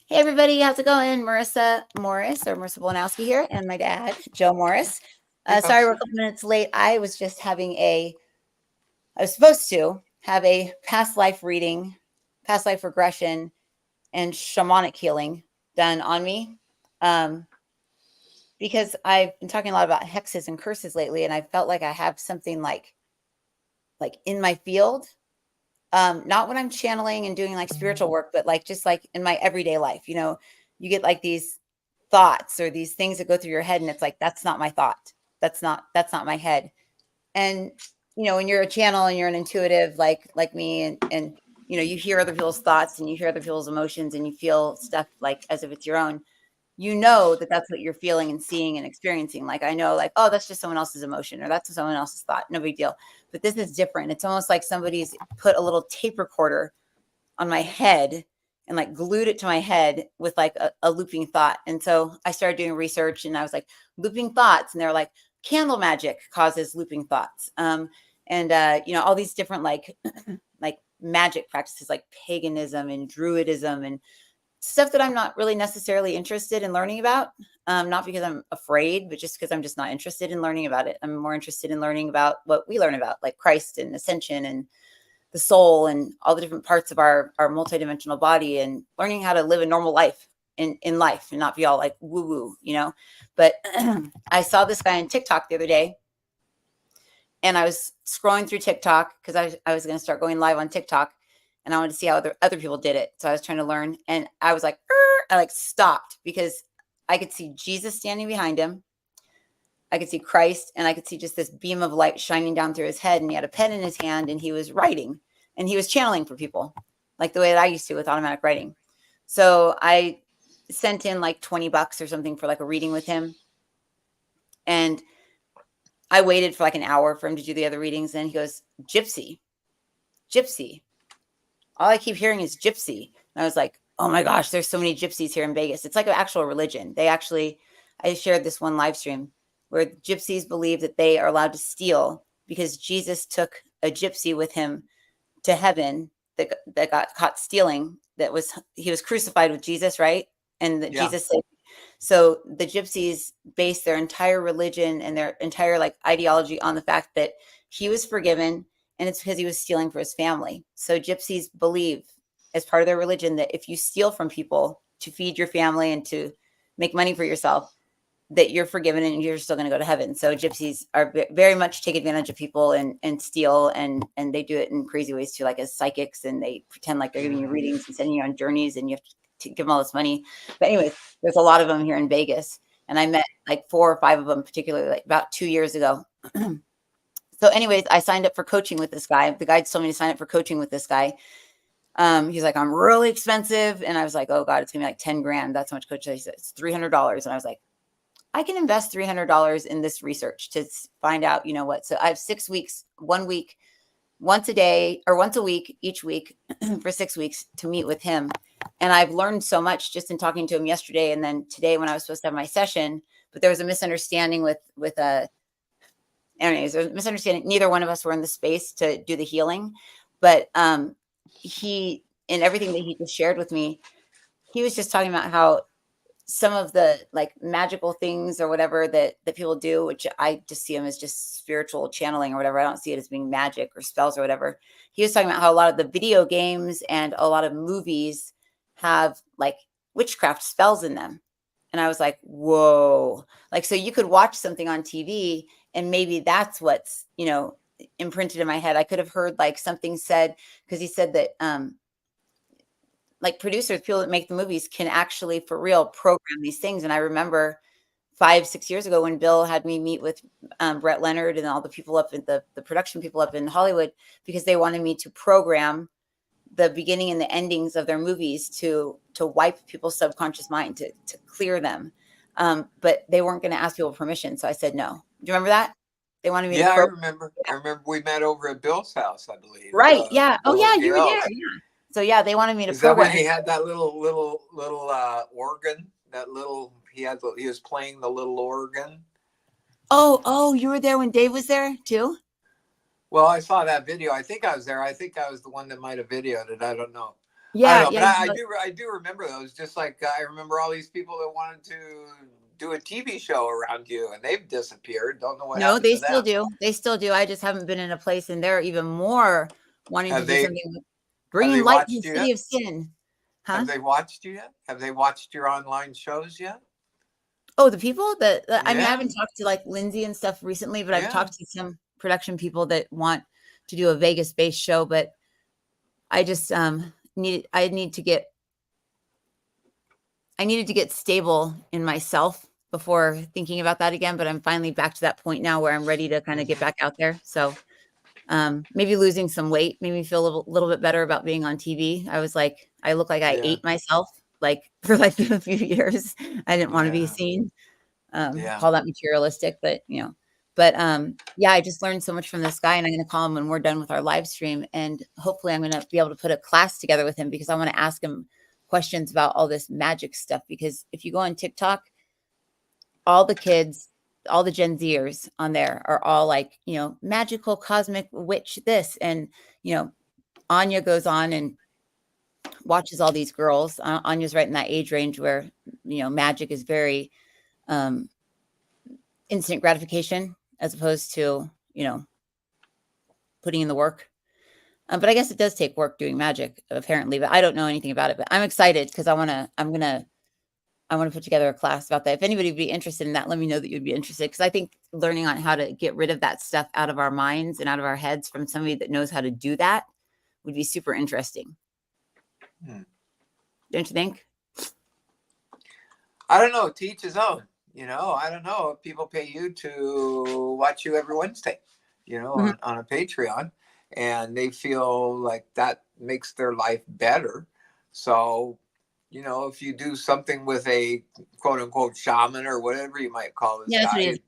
Hey everybody, how's it going? Marissa Morris or Marissa Bolanowski here, and my dad, Joe Morris. Hey, Sorry folks. we're a couple minutes late. I was supposed to have a past life reading, past life regression, and shamanic healing done on me. Um, because I've been talking a lot about hexes and curses lately, and I felt like I have something like in my field. Not when I'm channeling and doing like spiritual work, but like just like in my everyday life, you get like these thoughts or these things that go through your head, and it's like that's not my thought. That's not my head. And when you're a channel and you're an intuitive like me, and you hear other people's thoughts and you hear other people's emotions and you feel stuff like as if it's your own. You know that that's what you're feeling and seeing and experiencing. Like I know, like, oh, that's just someone else's emotion or that's someone else's thought. No big deal. But this is different. It's almost like somebody's put a little tape recorder on my head and like glued it to my head with like a looping thought. And so I started doing research and I was like, looping thoughts. And they're like, candle magic causes looping thoughts. And all these different like like magic practices like paganism and druidism and stuff that I'm not really necessarily interested in learning about. Not because I'm afraid, but just because I'm just not interested in learning about it. I'm more interested in learning about what we learn about, like Christ and ascension and the soul and all the different parts of our multidimensional body, and learning how to live a normal life in life and not be all like woo woo. But I saw this guy on TikTok the other day, and I was scrolling through TikTok because I was going to start going live on TikTok, and I wanted to see how other people did it. So I was trying to learn, and I was like, I like stopped because I could see Jesus standing behind him. I could see Christ, and I could see just this beam of light shining down through his head, and he had a pen in his hand, and he was writing, and he was channeling for people, like the way that I used to with automatic writing. So I sent in like $20 or something for like a reading with him, and I waited for like an hour for him to do the other readings, and he goes, "Gypsy, gypsy." All I keep hearing is gypsy, and I was like, "Oh my gosh, there's so many gypsies here in Vegas." It's like an actual religion. I shared this one live stream where gypsies believe that they are allowed to steal because Jesus took a gypsy with him to heaven that got caught stealing. He was crucified with Jesus, right? And that Yeah. Jesus said, so the gypsies base their entire religion and their entire like ideology on the fact that he was forgiven, and it's because he was stealing for his family. So gypsies believe, as part of their religion, that if you steal from people to feed your family and to make money for yourself, that you're forgiven and you're still going to go to heaven. So gypsies are very much take advantage of people and steal, and they do it in crazy ways too, like as psychics, and they pretend like they're giving you readings and sending you on journeys, and you have to give them all this money. But anyways, there's a lot of them here in Vegas, and I met like 4 or 5 of them, particularly like about 2 years ago. So anyways, I signed up for coaching with this guy. The guy told me to sign up for coaching with this guy. He's like, I'm really expensive. And I was like, oh God, it's gonna be like 10 grand. That's how much coach. He said, it's $300. And I was like, I can invest $300 in this research to find out, what. So I have 6 weeks, 1 week, once a day or once a week, each week for 6 weeks to meet with him. And I've learned so much just in talking to him yesterday and then today when I was supposed to have my session. But there was a misunderstanding anyways, there's a misunderstanding. Neither one of us were in the space to do the healing, but he, in everything that he just shared with me, he was just talking about how some of the like magical things or whatever that people do, which I just see them as just spiritual channeling or whatever. I don't see it as being magic or spells or whatever. He was talking about how a lot of the video games and a lot of movies have like witchcraft spells in them. And I was like, whoa. Like, so you could watch something on TV and maybe that's what's, imprinted in my head. I could have heard like something said, because he said that like producers, people that make the movies can actually for real program these things. And I remember 5, 6 years ago when Bill had me meet with Brett Leonard and all the people up in the production people up in Hollywood, because they wanted me to program the beginning and the endings of their movies to wipe people's subconscious mind, to clear them. But they weren't going to ask people permission. So I said, no. Do you remember that? They wanted me to Yeah, I program. remember. I remember we met over at Bill's house, I believe. Right. Yeah. Oh Bill yeah. You were there. O'Gales. Yeah. So yeah, they wanted me to Is that when program. he had that little organ? That little he was playing the little organ. Oh, you were there when Dave was there too? Well, I saw that video. I think I was there. I think I was the one that might have videoed it. I don't know. I don't Yeah, know, yeah, but I do remember those. Just like I remember all these people that wanted to do a TV show around you, and they've disappeared. Don't know what no, happened they to still them. do. They still do. I just haven't been in a place, and they're even more wanting to Have do they something with have bringing they light to the watched you city yet? of sin. Huh? Have they watched you yet? Have they watched your online shows yet? Oh, the people I mean, I Yeah, haven't talked to like Lindsay and stuff recently, but I've yeah. talked to some production people that want to do a Vegas-based show, but I just I needed to get stable in myself before thinking about that again, but I'm finally back to that point now where I'm ready to kind of get Hmm. back out there. So, maybe losing some weight made me feel a little bit better about being on TV. I was like, I look like I Yeah, ate myself like for like a few years. I didn't want to be yeah, seen. yeah. Call that materialistic, but but yeah, I just learned so much from this guy, and I'm going to call him when we're done with our live stream, and hopefully I'm going to be able to put a class together with him because I want to ask him questions about all this magic stuff. Because if you go on TikTok, all the kids, all the Gen Zers on there are all like, magical cosmic witch this, and Anya goes on and watches all these girls. Anya's right in that age range where magic is very um instant gratification as opposed to, putting in the work. But I guess it does take work doing magic, apparently. But I don't know anything about it. But I'm excited because I want to put together a class about that. If anybody would be interested in that, let me know that you'd be interested. Because I think learning on how to get rid of that stuff out of our minds and out of our heads from somebody that knows how to do that would be super interesting. Hmm. Don't you think? I don't know. To each his own. I don't know if people pay you to watch you every Wednesday, Mhm. on a Patreon, and they feel like that makes their life better. So, if you do something with a quote unquote shaman or whatever you might call this Yeah, that's what it is.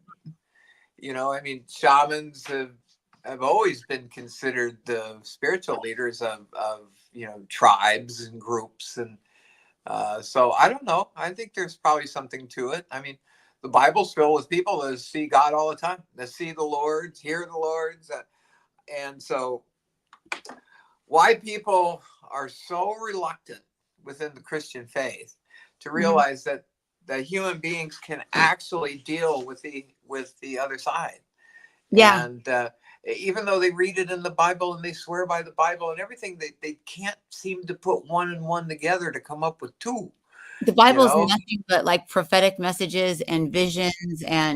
guy, I mean, shamans have always been considered the spiritual leaders of tribes and groups. And so I don't know. I think there's probably something to it. I mean, the Bible's filled with people that see God all the time, that see the Lord, hear the Lord's. And so why people are so reluctant within the Christian faith to Mhm. realize that human beings can actually deal with the other side. Yeah. And even though they read it in the Bible and they swear by the Bible and everything, they can't seem to put one and one together to come up with two. The You Bible is know? nothing but like prophetic messages and visions Yeah.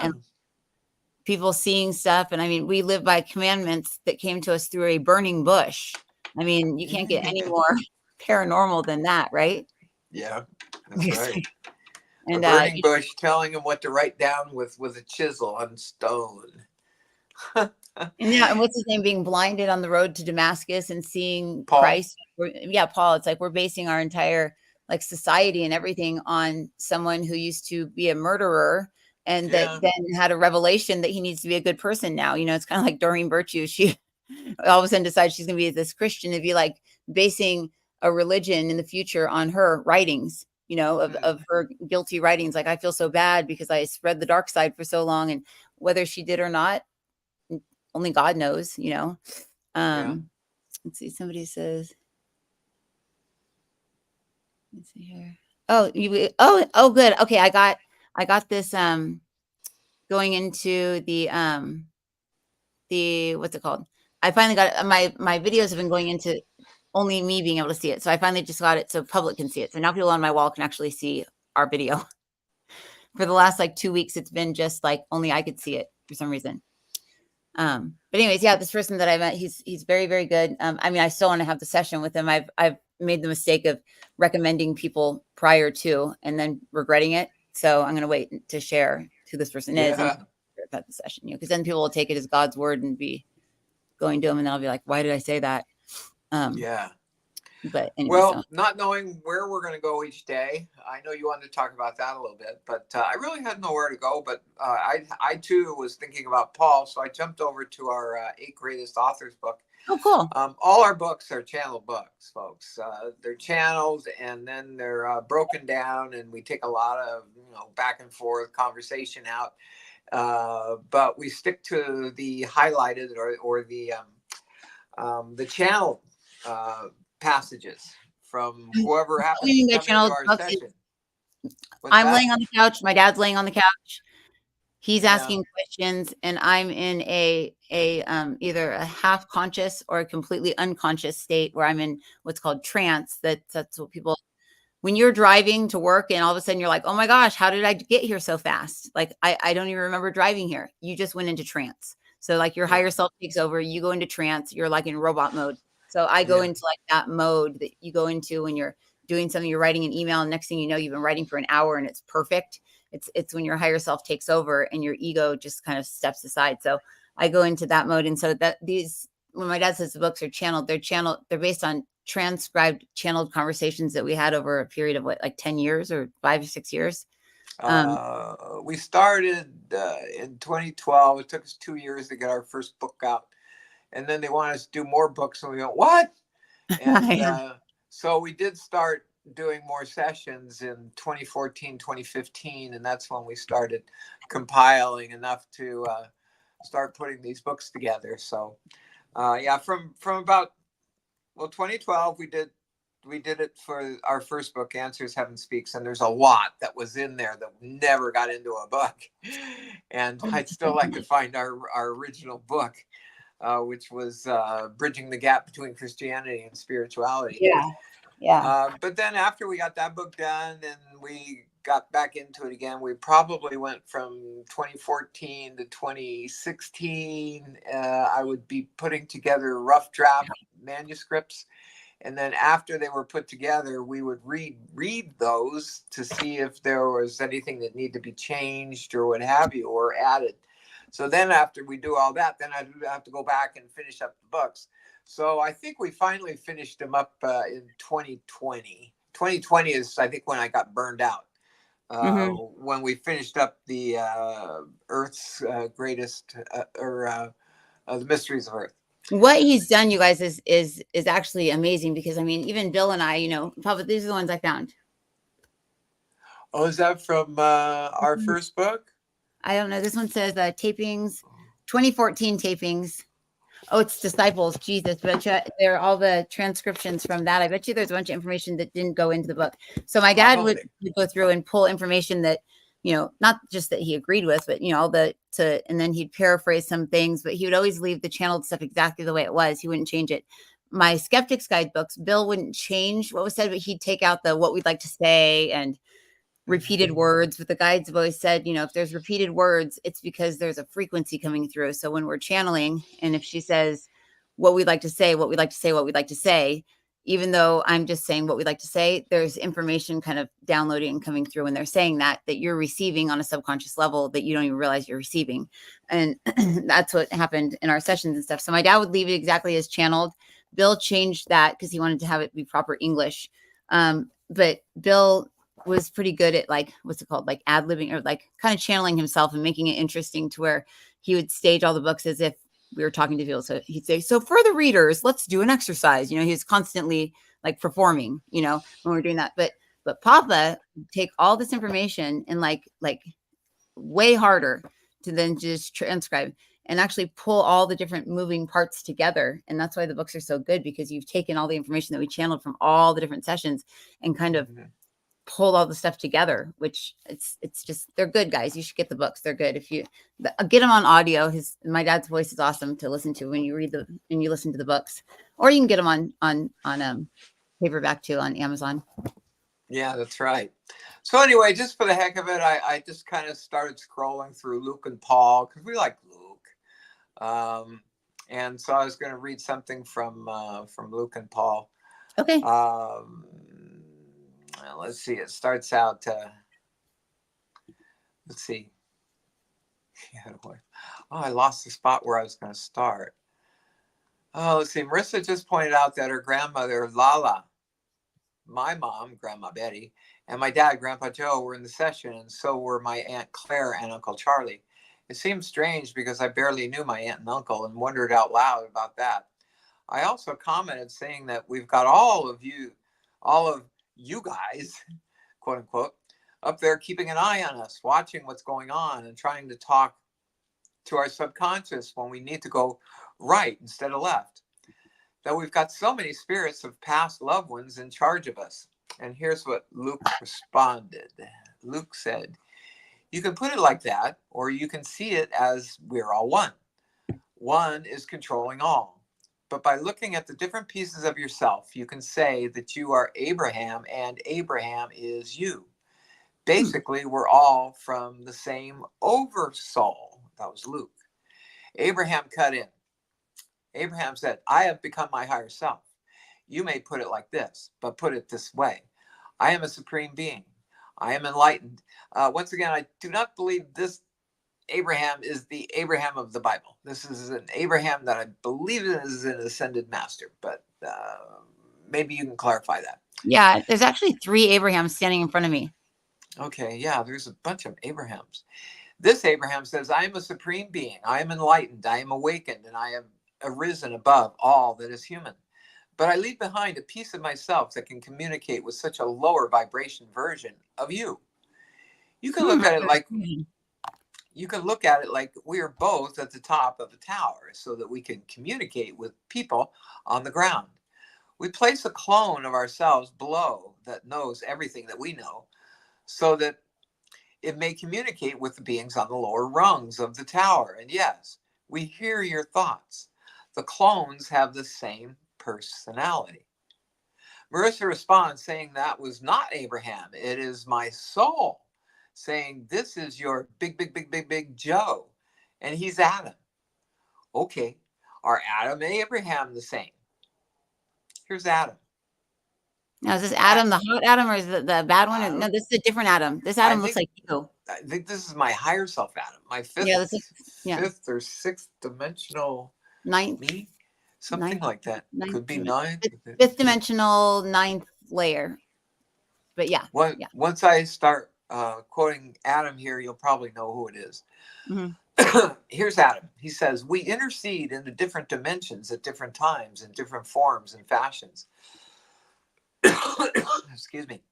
and people seeing stuff. And I mean, we live by commandments that came to us through a burning bush. I mean, you can't get any more paranormal than that, right? Yeah, that's right. A And burning bush telling him what to write down with a chisel on stone. and yeah, and what's his name being blinded on the road to Damascus and seeing Paul. Christ? Yeah, Paul. It's like we're basing our entire like society and everything on someone who used to be a murderer and that Yeah. then had a revelation that he needs to be a good person now. It's kind of like Doreen Virtue. She all of a sudden decides she's going to be this Christian. It'd be like basing a religion in the future on her writings, of her guilty writings. Like, I feel so bad because I spread the dark side for so long. And whether she did or not, only God knows. Yeah. Let's see. Somebody says, let's see here. Oh, good. Okay. I got this, going into the what's it called? I finally got it. My videos have been going into only me being able to see it. So I finally just got it so public can see it. So now people on my wall can actually see our video. For the last like 2 weeks, it's been just like only I could see it for some reason. But anyways, yeah, this person that I met, he's very, very good. I mean, I still want to have the session with him. I've made the mistake of recommending people prior to and then regretting it. So I'm gonna wait to share who this person is and Yeah. about the session, because then people will take it as God's word and be going to him, and then I'll be like, why did I say that? Yeah. But anyway, so Well, not knowing where we're going to go each day, I know you wanted to talk about that a little bit, but I really had nowhere to go. But I too was thinking about Paul, so I jumped over to our 8 Greatest Authors book. oh, cool. All our books are channel books, folks. They're channeled and then they're broken down, and we take a lot of back and forth conversation out. But we stick to the highlighted or the channel passages from whoever What happens we mean to by come into channeled our books is session. What's I'm that? laying on the couch. My dad's laying on the couch. He's Yeah. asking questions, and I'm in a either a half conscious or a completely unconscious state where I'm in what's called trance. That's what people, when you're driving to work and all of a sudden you're like, oh my gosh, how did I get here so fast? Like I don't even remember driving here. You just went into trance. So like your Yeah. higher self takes over, you go into trance, you're like in robot mode. So I go Yeah. into like that mode that you go into when you're doing something, you're writing an email, and next thing you know, you've been writing for an hour and it's perfect. It's when your higher self takes over and your ego just kind of steps aside. So I go into that mode. And so that these, when my dad says the books are channeled, they're based on transcribed channeled conversations that we had over a period of what, like 10 years or 5 or 6 years. We started in 2012. It took us 2 years to get our first book out, and then they wanted us to do more books, and we went, what? And so we did start doing more sessions in 2014, 2015, and that's when we started compiling enough to start putting these books together. So yeah, from about 2012 we did it for our first book, Answers Heaven Speaks, and there's a lot that was in there that never got into a book, and I'd still like to find our original book, which was Bridging the Gap Between Christianity and Spirituality. Yeah. But then after we got that book done and we got back into it again, we probably went from 2014 to 2016. I would be putting together rough draft manuscripts. And then after they were put together, we would read those to see if there was anything that needed to be changed or what have you, or added. So then after we do all that, then I'd have to go back and finish up the books. So I think we finally finished them up in 2020. 2020 is, I think, when I got burned out. When we finished up the Earth's greatest, or the Mysteries of Earth. What he's done, you guys, is actually amazing, because I mean, even Bill and I, probably these are the ones I found. Oh, is that from our first book? I don't know. This one says tapings, 2014 tapings. Oh, it's Disciples, Jesus. But they're all the transcriptions from that. I bet you there's a bunch of information that didn't go into the book. So my dad would go through and pull information that, not just that he agreed with, but, and then he'd paraphrase some things, but he would always leave the channeled stuff exactly the way it was. He wouldn't change it. My Skeptic's Guide books, Bill wouldn't change what was said, but he'd take out the what we'd like to say and repeated words. But the guides have always said, if there's repeated words, it's because there's a frequency coming through. So when we're channeling, and if she says what we'd like to say, what we'd like to say, what we'd like to say, even though I'm just saying what we'd like to say, there's information kind of downloading and coming through when they're saying that you're receiving on a subconscious level that you don't even realize you're receiving. And that's what happened in our sessions and stuff. So my dad would leave it exactly as channeled. Bill changed that because he wanted to have it be proper English. But Bill was pretty good at, like, what's it called? Like ad-libbing, or like kind of channeling himself and making it interesting to where he would stage all the books as if we were talking to people. So he'd say, so for the readers, let's do an exercise. He was constantly like performing, when we're doing that. But Papa would take all this information and like way harder to then just transcribe and actually pull all the different moving parts together. And that's why the books are so good, because you've taken all the information that we channeled from all the different sessions and kind of pulled all the stuff together, which it's just, they're good, guys. You should get the books. They're good. If you get them on audio, my dad's voice is awesome to listen to when you listen to the books, or you can get them on paperback too on Amazon. Yeah, that's right. So anyway, just for the heck of it, I just kind of started scrolling through Luke and Paul, because we like Luke. And so I was going to read something from Luke and Paul. Okay. Let's see. It starts out. Let's see. Oh, I lost the spot where I was going to start. Oh, let's see. Marissa just pointed out that her grandmother, Lala, my mom, Grandma Betty, and my dad, Grandpa Joe, were in the session, and so were my Aunt Claire and Uncle Charlie. It seemed strange because I barely knew my aunt and uncle, and wondered out loud about that. I also commented saying that we've got all of you guys, quote unquote, up there keeping an eye on us, watching what's going on and trying to talk to our subconscious when we need to go right instead of left. that we've got so many spirits of past loved ones in charge of us. And here's what Luke responded. Luke said, you can put it like that, or you can see it as we're all one. One is controlling all. But by looking at the different pieces of yourself, you can say that you are Abraham and Abraham is you. Basically, we're all from the same oversoul. That was Luke. Abraham cut in. Abraham said, I have become my higher self. You may put it like this, but put it this way. I am a supreme being. I am enlightened. Once again, I do not believe this Abraham is the Abraham of the Bible. This is an Abraham that I believe is an ascended master, but maybe you can clarify that. Yeah, there's actually 3 Abrahams standing in front of me. Okay, yeah, there's a bunch of Abrahams. This Abraham says, I am a supreme being. I am enlightened. I am awakened, and I have arisen above all that is human. But I leave behind a piece of myself that can communicate with such a lower vibration version of you. You can look at it like we are both at the top of a tower so that we can communicate with people on the ground. We place a clone of ourselves below that knows everything that we know so that it may communicate with the beings on the lower rungs of the tower. And yes, we hear your thoughts. The clones have the same personality. Marissa responds saying that was not Abraham. It is my soul saying this is your big Joe. And he's Adam. Okay, are Adam and Abraham the same? Here's Adam. Now, is this Adam the hot Adam, or is it the bad one? No, this is a different Adam. This Adam looks like you. I think this is my higher self Adam. My fifth, fifth or sixth dimensional me. Something like that. Could be 9th. 5th dimensional 9th layer. But yeah. Once I start quoting Adam here, you'll probably know who it is. Mm-hmm. Here's Adam. He says, we intercede into different dimensions at different times in different forms and fashions. Excuse me.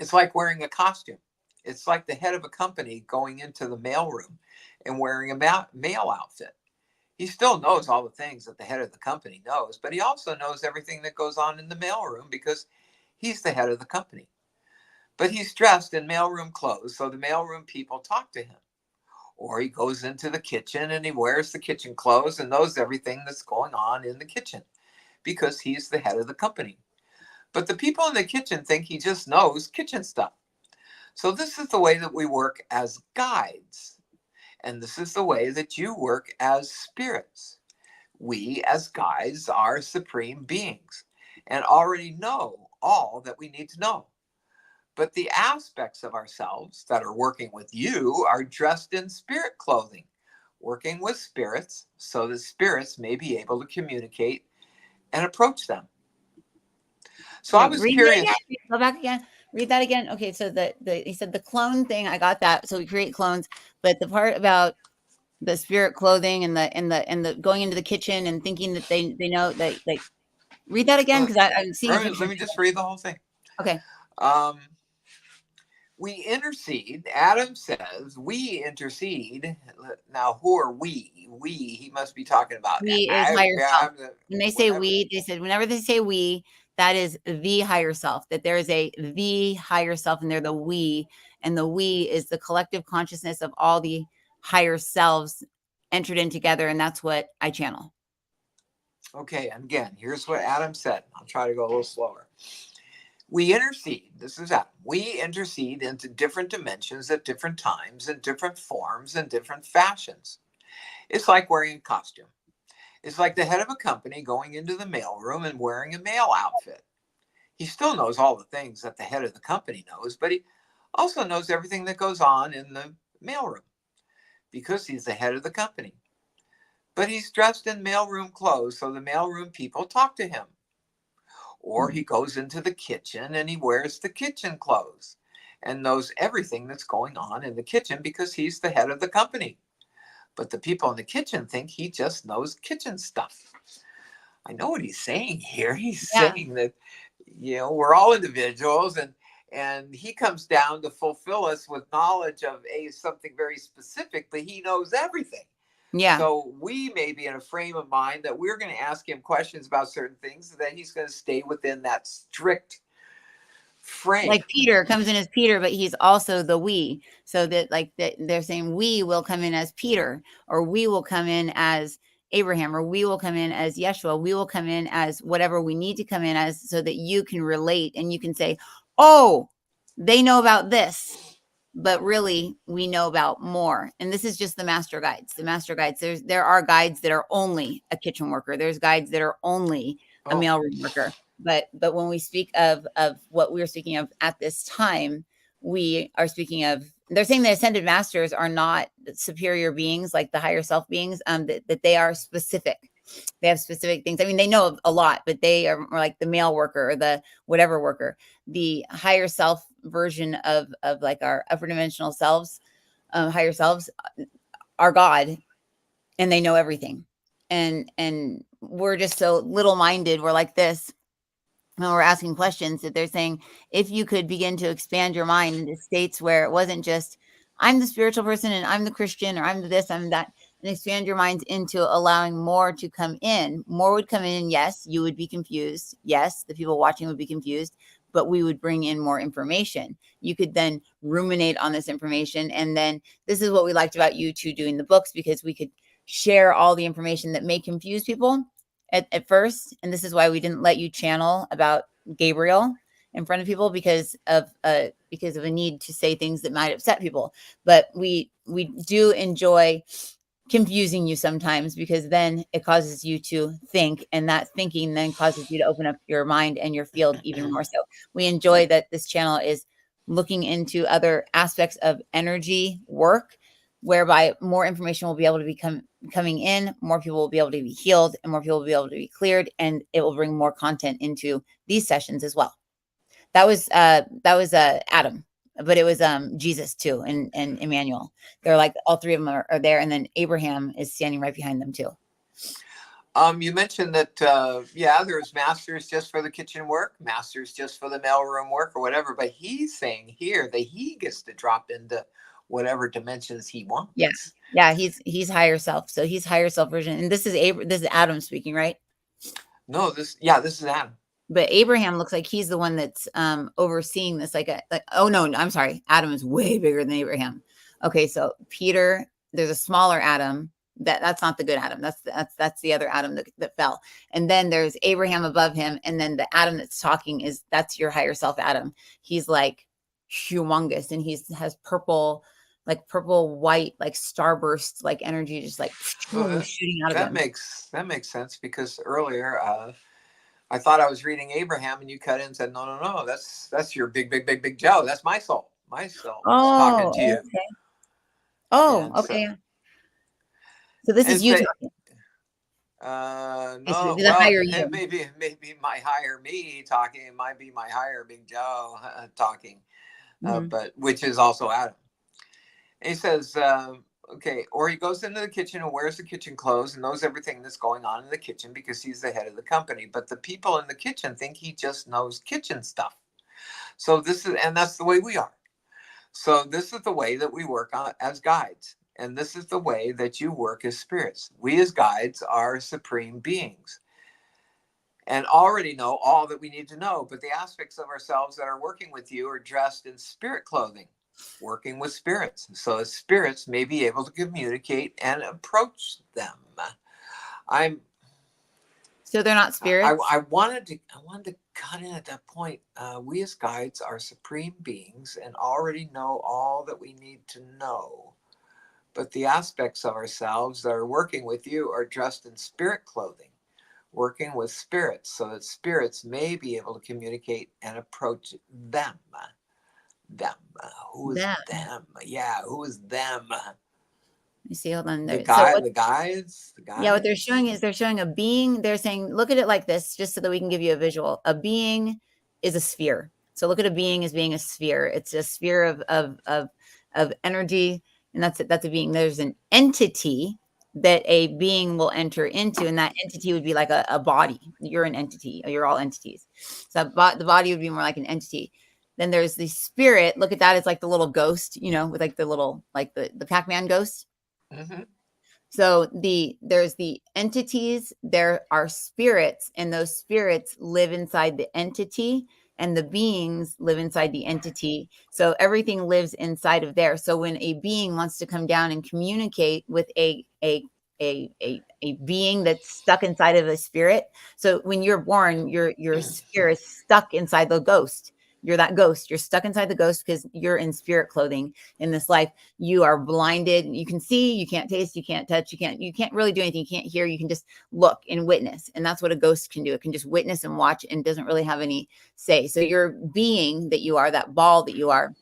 It's like wearing a costume. It's like the head of a company going into the mailroom and wearing a mail outfit. He still knows all the things that the head of the company knows, but he also knows everything that goes on in the mailroom because he's the head of the company. But he's dressed in mailroom clothes, so the mailroom people talk to him. Or he goes into the kitchen and he wears the kitchen clothes and knows everything that's going on in the kitchen because he's the head of the company. But the people in the kitchen think he just knows kitchen stuff. So this is the way that we work as guides. And this is the way that you work as spirits. We as guides are supreme beings and already know all that we need to know. But the aspects of ourselves that are working with you are dressed in spirit clothing, working with spirits so that spirits may be able to communicate and approach them. So I was curious. Go back again. Read that again. Okay, so he said the clone thing. I got that. So we create clones, but the part about the spirit clothing and the going into the kitchen and thinking that they know that, like, read that again because I'm seeing. Let me just read the whole thing. Okay. We intercede. Adam says we intercede. Now, who are we? We. He must be talking about. We is higher self. When they say we, they said whenever they say we, that is the higher self. That there is the higher self, and they're the we, and the we is the collective consciousness of all the higher selves entered in together, and that's what I channel. Okay, and again, here's what Adam said. I'll try to go a little slower. We intercede. This is Adam. We intercede into different dimensions at different times, in different forms, and different fashions. It's like wearing a costume. It's like the head of a company going into the mailroom and wearing a mail outfit. He still knows all the things that the head of the company knows, but he also knows everything that goes on in the mailroom because he's the head of the company. But he's dressed in mailroom clothes, so the mailroom people talk to him. Or he goes into the kitchen and he wears the kitchen clothes and knows everything that's going on in the kitchen because he's the head of the company. But the people in the kitchen think he just knows kitchen stuff. I know what he's saying here. He's saying that, we're all individuals and he comes down to fulfill us with knowledge of something very specific, but he knows everything. Yeah. So we may be in a frame of mind that we're going to ask him questions about certain things, and then he's going to stay within that strict frame. Like Peter comes in as Peter, but he's also the we. So that like that they're saying we will come in as Peter, or we will come in as Abraham, or we will come in as Yeshua. We will come in as whatever we need to come in as, so that you can relate and you can say, oh, they know about this, but really we know about more. And this is just the master guides. The master guides. There are guides that are only a kitchen worker. There's guides that are only a Oh, mailroom worker. But when we speak of what we're speaking of at this time, we are speaking of, they're saying the ascended masters are not superior beings like the higher self beings, that they are specific. They have specific things. I mean, they know a lot, but they are more like the mail worker or the whatever worker. The higher self version of like our upper dimensional selves, higher selves, are God, and they know everything. And we're just so little minded. We're like this when we're asking questions, that they're saying, if you could begin to expand your mind into states where it wasn't just I'm the spiritual person and I'm the Christian, or I'm the this, I'm that, and expand your minds into allowing more to come in. More would come in. Yes, you would be confused. Yes, the people watching would be confused, but we would bring in more information. You could then ruminate on this information. And then this is what we liked about you two doing the books, because we could share all the information that may confuse people at first. And this is why we didn't let you channel about Gabriel in front of people, because of a need to say things that might upset people. But we do enjoy confusing you sometimes, because then it causes you to think, and that thinking then causes you to open up your mind and your field even more. So we enjoy that this channel is looking into other aspects of energy work, whereby more information will be able to become coming in, more people will be able to be healed, and more people will be able to be cleared, and it will bring more content into these sessions as well. That was Adam, but it was Jesus too, and Emmanuel. They're like all three of them are there, and then Abraham is standing right behind them too. You mentioned that yeah, there's masters just for the kitchen work, masters just for the mailroom work, or whatever. But he's saying here that he gets to drop into whatever dimensions he wants. Yeah, he's higher self. So he's higher self version, and this is Adam speaking, right? No, this is Adam. But Abraham looks like he's the one that's overseeing this. Oh no, I'm sorry, Adam is way bigger than Abraham. Okay, so Peter, there's a smaller Adam. That's not the good Adam. That's the other Adam that fell. And then there's Abraham above him, and then the Adam that's talking that's your higher self Adam. He's like humongous, and has purple, white, like starburst, like energy, just like shooting out of him. That makes sense, because earlier I thought I was reading Abraham, and you cut in and said, no, that's your big Joe. That's my soul. My soul talking to you. Okay. Oh, okay. So this is you talking. No, well, maybe my higher me talking. It might be my higher Big Joe talking, but which is also Adam. And he says, okay, or he goes into the kitchen and wears the kitchen clothes and knows everything that's going on in the kitchen because he's the head of the company. But the people in the kitchen think he just knows kitchen stuff. So that's the way we are. So this is the way that we work as guides. And this is the way that you work as spirits. We as guides are supreme beings and already know all that we need to know. But the aspects of ourselves that are working with you are dressed in spirit clothing, working with spirits. So as spirits may be able to communicate and approach them. So they're not spirits? I wanted to cut in at that point. We as guides are supreme beings and already know all that we need to know. But the aspects of ourselves that are working with you are dressed in spirit clothing, working with spirits, so that spirits may be able to communicate and approach them. Who is them? Yeah, who is them? You see, hold on. The guides. Yeah, what they're showing is a being. They're saying, look at it like this, just so that we can give you a visual. A being is a sphere. So look at a being as being a sphere. It's a sphere of energy. And that's a being. There's an entity that a being will enter into, and that entity would be like a body. You're an entity. You're all entities. So the body would be more like an entity. Then there's the spirit. Look at that. It's like the little ghost, with like the little, like the Pac-Man ghost. Mm-hmm. So there's the entities, there are spirits, and those spirits live inside the entity, and the beings live inside the entity. So everything lives inside of there. So when a being wants to come down and communicate with a being that's stuck inside of a spirit. So when you're born, your spirit is stuck inside the ghost. You're that ghost. You're stuck inside the ghost because you're in spirit clothing in this life. You are blinded. You can see, you can't taste, you can't touch, you can't really do anything. You can't hear. You can just look and witness. And that's what a ghost can do. It can just witness and watch and doesn't really have any say. So your being that you are, that ball that you are,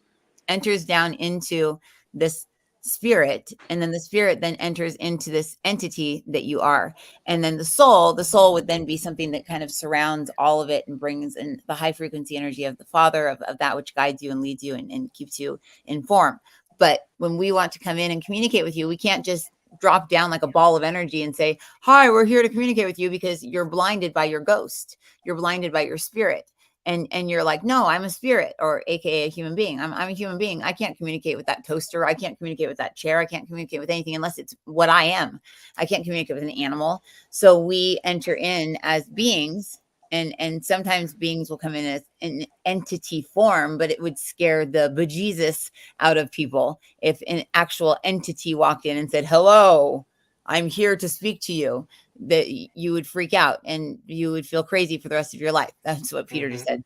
enters down into this spirit, and then the spirit then enters into this entity that you are, and then the soul would then be something that kind of surrounds all of it and brings in the high frequency energy of the Father, of that which guides you and leads you and keeps you in form. But when we want to come in and communicate with you, we can't just drop down like a ball of energy and say, hi, we're here to communicate with you, because you're blinded by your ghost, you're blinded by your spirit. And you're like, no, I'm a spirit, or AKA a human being. I'm a human being. I can't communicate with that toaster. I can't communicate with that chair. I can't communicate with anything unless it's what I am. I can't communicate with an animal. So we enter in as beings, and sometimes beings will come in as an entity form, but it would scare the bejesus out of people if an actual entity walked in and said, hello, I'm here to speak to you. That you would freak out and you would feel crazy for the rest of your life. That's what Peter just said.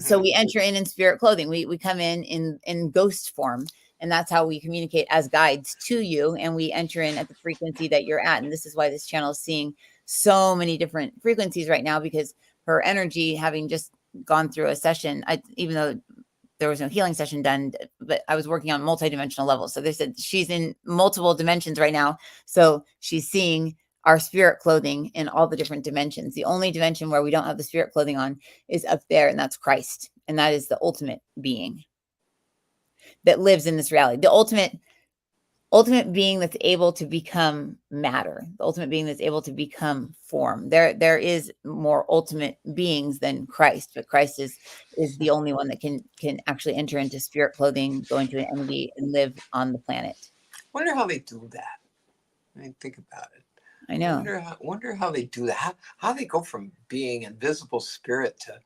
So we enter in spirit clothing. We come in ghost form, and that's how we communicate as guides to you. And we enter in at the frequency that you're at. And this is why this channel is seeing so many different frequencies right now, because her energy, having just gone through a session, even though there was no healing session done, but I was working on multidimensional levels. So they said she's in multiple dimensions right now. So she's seeing our spirit clothing in all the different dimensions. The only dimension where we don't have the spirit clothing on is up there, and that's Christ. And that is the ultimate being that lives in this reality. The ultimate being that's able to become matter, the ultimate being that's able to become form. There is more ultimate beings than Christ, but Christ is the only one that can actually enter into spirit clothing, go into an entity, and live on the planet. Wonder how they do that. I mean, think about it. I know. Wonder how they do that. How they go from being invisible spirit to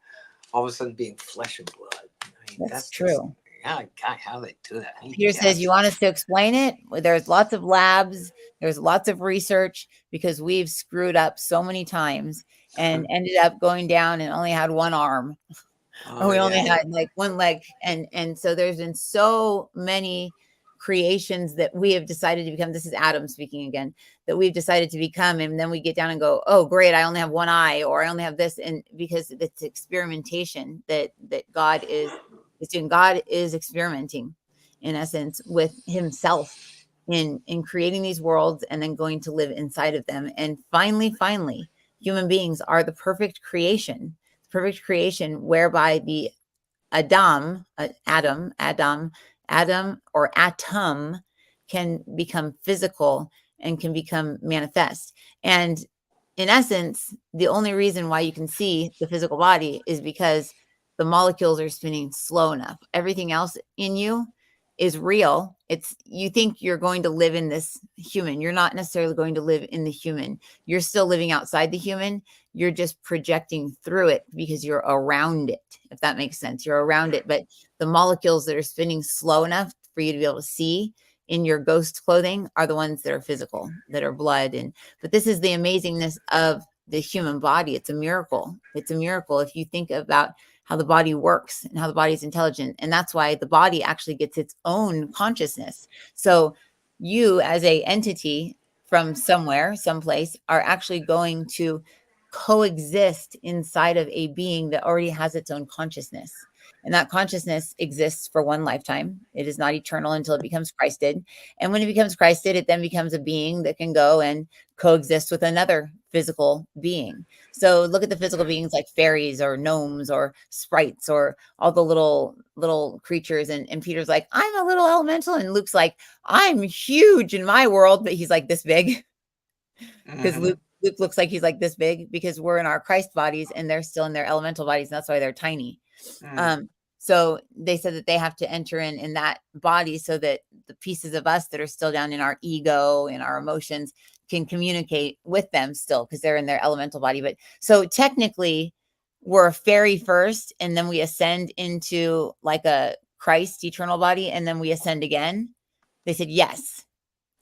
all of a sudden being flesh and blood. I mean, that's true. Yeah, God, how they do that. Peter says, you want us to explain it? There's lots of labs. There's lots of research, because we've screwed up so many times and ended up going down and only had one arm. Or we only had like one leg. And so there's been so many creations that we have decided to become. This is Adam speaking again, that we've decided to become. And then we get down and go, oh, great, I only have one eye, or I only have this. And because it's experimentation that God is doing. God is experimenting, in essence, with himself in creating these worlds and then going to live inside of them. And finally, human beings are the perfect creation whereby the Adam or atom can become physical and can become manifest. And in essence, the only reason why you can see the physical body is because the molecules are spinning slow enough. Everything else in you is real. You think you're going to live in this human. You're not necessarily going to live in the human. You're still living outside the human. You're just projecting through it because you're around it, if that makes sense. You're around it, but the molecules that are spinning slow enough for you to be able to see in your ghost clothing are the ones that are physical, that are blood. But this is the amazingness of the human body. It's a miracle. It's a miracle if you think about how the body works and how the body is intelligent. And that's why the body actually gets its own consciousness. So you as a entity from somewhere, someplace, are actually going to coexist inside of a being that already has its own consciousness. And that consciousness exists for one lifetime. It is not eternal until it becomes Christed. And when it becomes Christed, it then becomes a being that can go and coexist with another physical being. So look at the physical beings like fairies or gnomes or sprites or all the little creatures. And Peter's like, I'm a little elemental. And Luke's like, I'm huge in my world, but he's like this big. Because Luke looks like he's like this big, because we're in our Christ bodies and they're still in their elemental bodies. And that's why they're tiny. So they said that they have to enter in that body so that the pieces of us that are still down in our ego and our emotions can communicate with them still, because they're in their elemental body. But so technically we're a fairy first, and then we ascend into like a Christ eternal body, and then we ascend again. They said yes.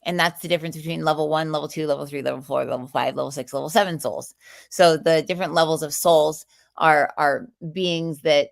And that's the difference between level 1, level 2, level 3, level 4, level 5, level 6, level 7 souls. So the different levels of souls are beings that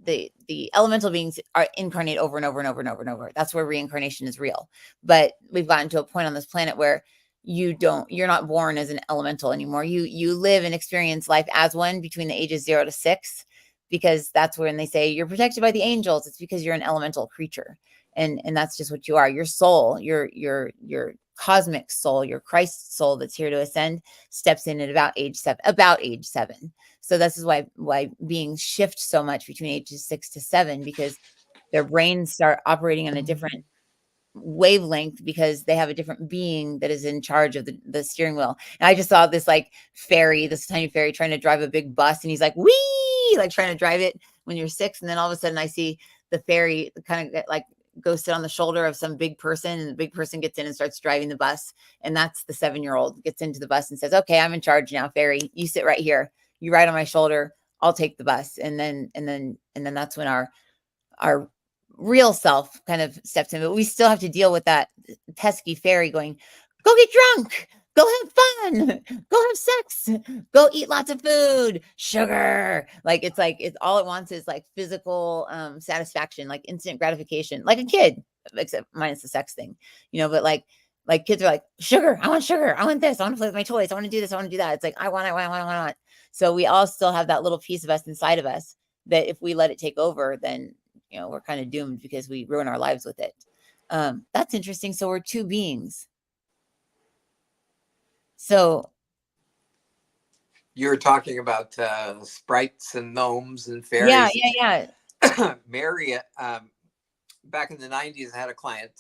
the elemental beings are incarnate over and over and over and over and over. That's where reincarnation is real. But we've gotten to a point on this planet where you're not born as an elemental anymore. You live and experience life as one between the ages 0 to 6, because that's when they say you're protected by the angels. It's because you're an elemental creature. And that's just what you are. Your soul, your cosmic soul, your Christ soul that's here to ascend steps in at about age 7. So this is why beings shift so much between ages 6 to 7, because their brains start operating on a different wavelength, because they have a different being that is in charge of the steering wheel. And I just saw this like fairy, this tiny fairy trying to drive a big bus, and he's like, wee, like trying to drive it when you're 6. And then all of a sudden I see the fairy kind of like go sit on the shoulder of some big person, and the big person gets in and starts driving the bus. And that's the 7-year-old gets into the bus and says, okay, I'm in charge now, fairy. You sit right here. You ride on my shoulder. I'll take the bus. And then that's when our real self kind of steps in. But we still have to deal with that pesky fairy going, go get drunk, go have fun, go have sex, go eat lots of food, sugar. Like it's all it wants is like physical satisfaction, like instant gratification, like a kid, except minus the sex thing, but like kids are like, sugar, I want this, I want to play with my toys, I want to do this, I want to do that. It's like I want. So we all still have that little piece of us inside of us that if we let it take over, then we're kind of doomed, because we ruin our lives with it. That's interesting. So we're two beings. So You were talking about sprites and gnomes and fairies. Yeah. Mary, back in the 90s, I had a client,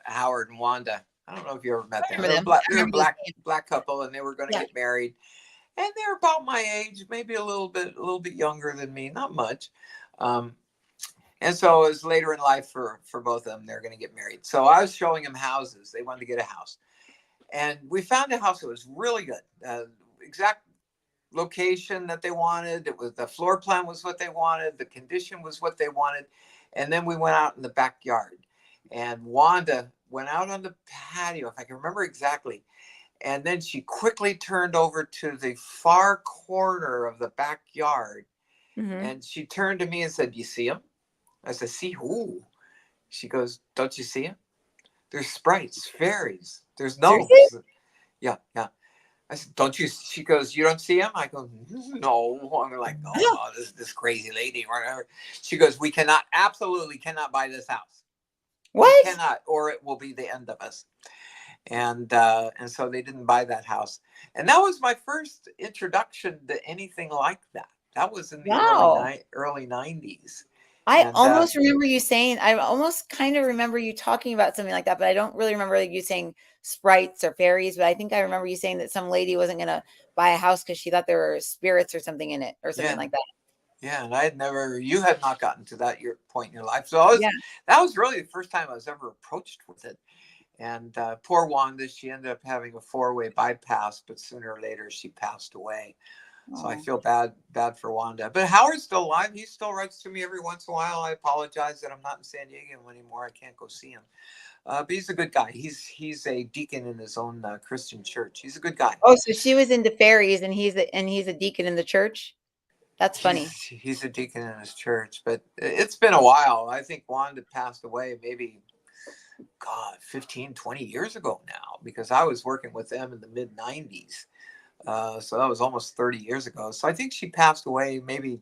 Howard and Wanda. I don't know if you ever met them. They're a black couple, and they were going to get married. And they're about my age, maybe a little bit younger than me, not much. And so it was later in life for both of them. They're going to get married. So I was showing them houses. They wanted to get a house. And we found a house that was really good. Exact location that they wanted. It was, the floor plan was what they wanted. The condition was what they wanted. And then we went out in the backyard. And Wanda went out on the patio, if I can remember exactly. And then she quickly turned over to the far corner of the backyard. Mm-hmm. And she turned to me and said, you see him? I said, see who? She goes, don't you see him? There's sprites, fairies. There's gnomes. Yeah. I said, don't you? She goes, you don't see him? I go, no. I'm like, oh, this crazy lady, whatever. She goes, we absolutely cannot buy this house. What? We cannot, or it will be the end of us. And so they didn't buy that house. And that was my first introduction to anything like that. That was in the early 90s. I almost remember you saying, I almost kind of remember you talking about something like that, but I don't really remember you saying sprites or fairies. But I think I remember you saying that some lady wasn't going to buy a house because she thought there were spirits or something in it, or something like that. Yeah. And you had not gotten to that point in your life. So that was really the first time I was ever approached with it. And poor Wanda, she ended up having a 4-way bypass, but sooner or later she passed away. So I feel bad for Wanda. But Howard's still alive. He still writes to me every once in a while. I apologize that I'm not in San Diego anymore. I can't go see him. But he's a good guy. He's a deacon in his own Christian church. He's a good guy. Oh, so she was into fairies, and he's a deacon in the church? That's funny. He's a deacon in his church. But it's been a while. I think Wanda passed away maybe, 15, 20 years ago now, because I was working with them in the mid-90s. So that was almost 30 years ago. So I think she passed away maybe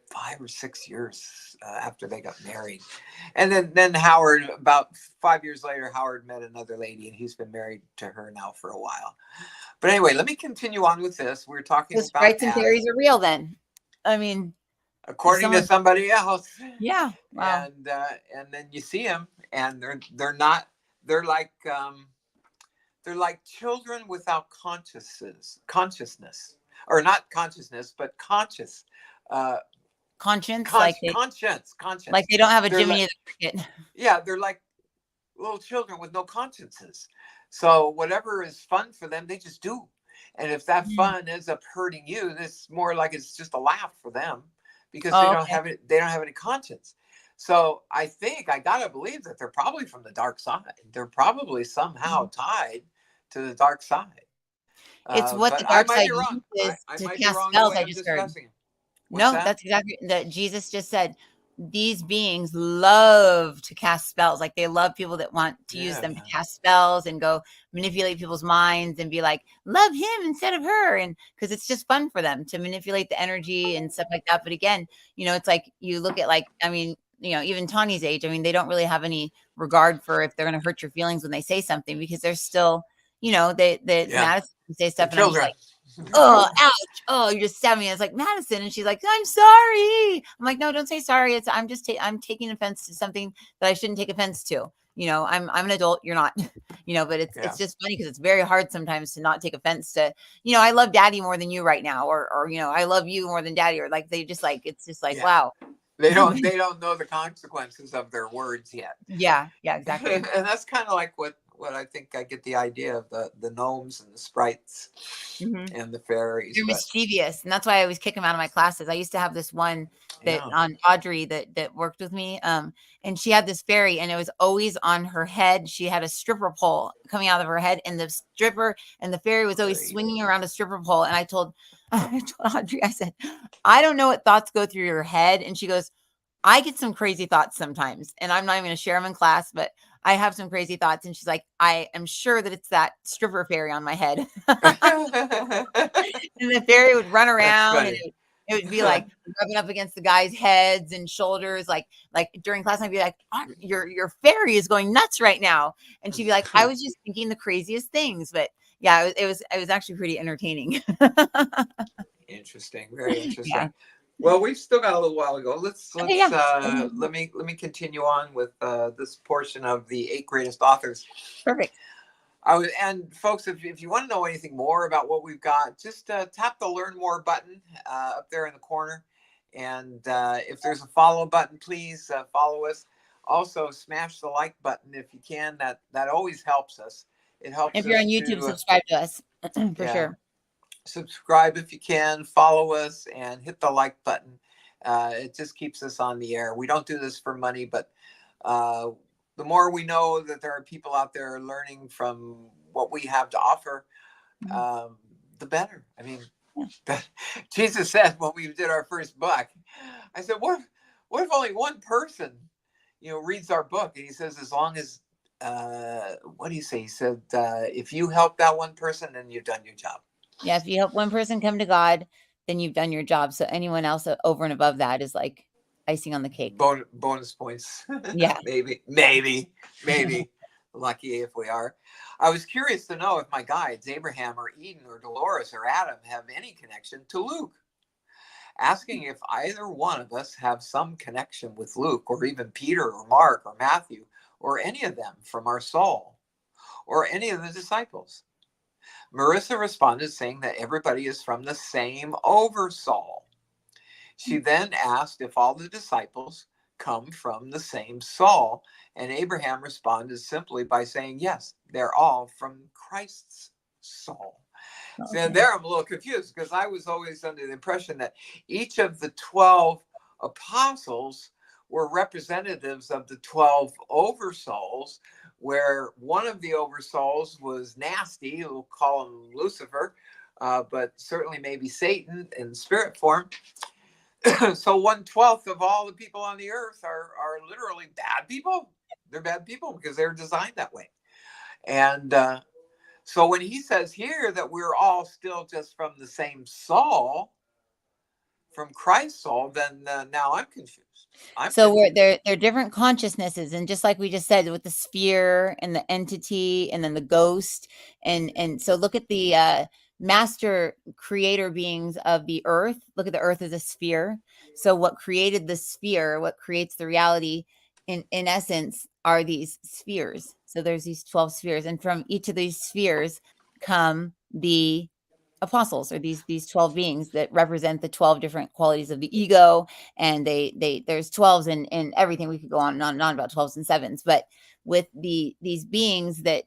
5 or 6 years after they got married. And then Howard, about 5 years later, Howard met another lady, and he's been married to her now for a while. But anyway, let me continue on with this. We're talking about sprites and fairies are real then. I mean, according to somebody else. Yeah. Wow. And then you see them, and they're like children without consciousness, or not consciousness, but conscious. conscience, Conscience. like they don't have a They're Jiminy like, the Cricket. yeah, they're like little children with no consciences. So whatever is fun for them, they just do. And if that fun ends up hurting you, it's more like it's just a laugh for them because they Oh, don't okay. have it. They don't have any conscience. So I think I gotta believe that they're probably from the dark side. They're probably somehow tied to the dark side. It's what But the I dark might side be wrong. uses I to might be cast wrong the spells. way I I'm just heard. discussing it. What's No, that? that's exactly that Jesus just said. These beings love to cast spells. Like they love people that want to use Yeah. them to cast spells and go manipulate people's minds and be like, love him instead of her. And because it's just fun for them to manipulate the energy and stuff like that. But again, it's like you look at like, I mean, even Tawny's age, I mean, they don't really have any regard for if they're going to hurt your feelings when they say something because they're still, they Yeah. Madison say They're stuff and I'm just children. like, oh, ouch. Oh, you just stabbed me. It's like Madison. And she's like, I'm sorry. I'm like, no, don't say sorry. I'm taking offense to something that I shouldn't take offense to. I'm an adult. You're not, but it's just funny because it's very hard sometimes to not take offense to, I love daddy more than you right now. Or, I love you more than daddy. Or like, they just like, it's just like, wow. They don't know the consequences of their words yet. Yeah, exactly. And that's kind of like what I think I get the idea of the gnomes and the sprites and the fairies. They're mischievous, and that's why I always kick them out of my classes. I used to have this one that on Audrey that worked with me, and she had this fairy, and it was always on her head. She had a stripper pole coming out of her head, and the stripper and the fairy was always swinging around a stripper pole. And I told Audrey, I said, I don't know what thoughts go through your head, and she goes, I get some crazy thoughts sometimes, and I'm not even going to share them in class, but I have some crazy thoughts. And she's like, I am sure that it's that stripper fairy on my head. And the fairy would run around and it would be like rubbing up against the guys' heads and shoulders. Like during class, I'd be like, oh, your fairy is going nuts right now. And she'd be like, I was just thinking the craziest things. But yeah, it was actually pretty entertaining. Interesting. Very interesting. Yeah. Well, we've still got a little while to go. Okay, yeah. Let me continue on with this portion of the 8 greatest authors. Perfect. And folks, if you want to know anything more about what we've got, just tap the Learn More button up there in the corner. And if there's a follow button, please follow us. Also, smash the like button if you can. That always helps us. It helps. If you're on YouTube, subscribe to us for sure. Subscribe if you can, follow us, and hit the like button. It just keeps us on the air. We don't do this for money, but the more we know that there are people out there learning from what we have to offer, the better. I mean, Jesus said when we did our first book, I said, what if only one person, reads our book? And he says, as long as, what do you say? He said, if you help that one person, then you've done your job. Yeah, if you help one person come to God, then you've done your job. So anyone else over and above that is like icing on the cake. Bonus points. Yeah. maybe. Lucky if we are. I was curious to know if my guides, Abraham or Eden or Dolores or Adam, have any connection to Luke. Asking if either one of us have some connection with Luke or even Peter or Mark or Matthew or any of them from our soul or any of the disciples. Marissa responded saying that everybody is from the same oversoul. She then asked if all the disciples come from the same soul, and Abraham responded simply by saying, yes, they're all from Christ's soul. Okay. So there I'm a little confused because I was always under the impression that each of the 12 apostles were representatives of the 12 oversouls, where one of the oversouls was nasty, we'll call him Lucifer, but certainly maybe Satan in spirit form. So 1/12 of all the people on the earth are literally bad people. They're bad people because they're designed that way. And so when he says here that we're all still just from the same soul, from Christ's soul, then now I'm confused. They're different consciousnesses, and just like we just said with the sphere and the entity and then the ghost, and so look at the master creator beings of the earth. Look at the earth as a sphere. So what created the sphere, what creates the reality in essence are these spheres. So there's these 12 spheres, and from each of these spheres come the apostles, or these 12 beings that represent the 12 different qualities of the ego. And there's 12s in everything. We could go on and on about 12s and 7s, but with these beings that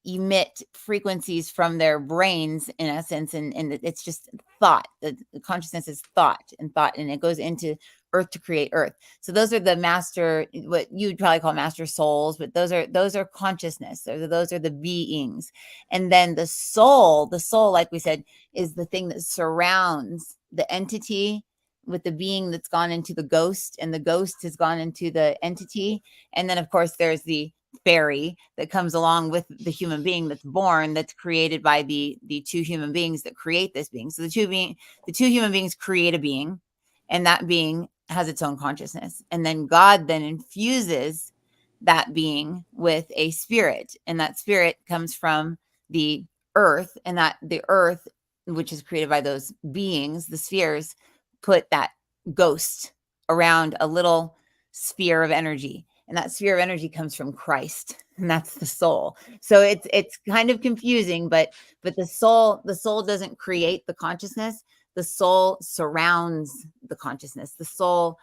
emit frequencies from their brains, in essence, and it's just thought. The consciousness is thought, and it goes into earth to create earth. So those are the master, what you'd probably call master souls, but those are consciousness. Those are the beings. And then the soul, like we said, is the thing that surrounds the entity, with the being that's gone into the ghost, and the ghost has gone into the entity. And then of course there's the fairy that comes along with the human being that's born, that's created by the two human beings that create this being. So the two human beings create a being, and that being has its own consciousness. And then God then infuses that being with a spirit, and that spirit comes from the earth, and that the earth, which is created by those beings, the spheres, put that ghost around a little sphere of energy. And that sphere of energy comes from Christ, and that's the soul. So it's kind of confusing, but the soul doesn't create the consciousness. The soul surrounds the consciousness. The soul,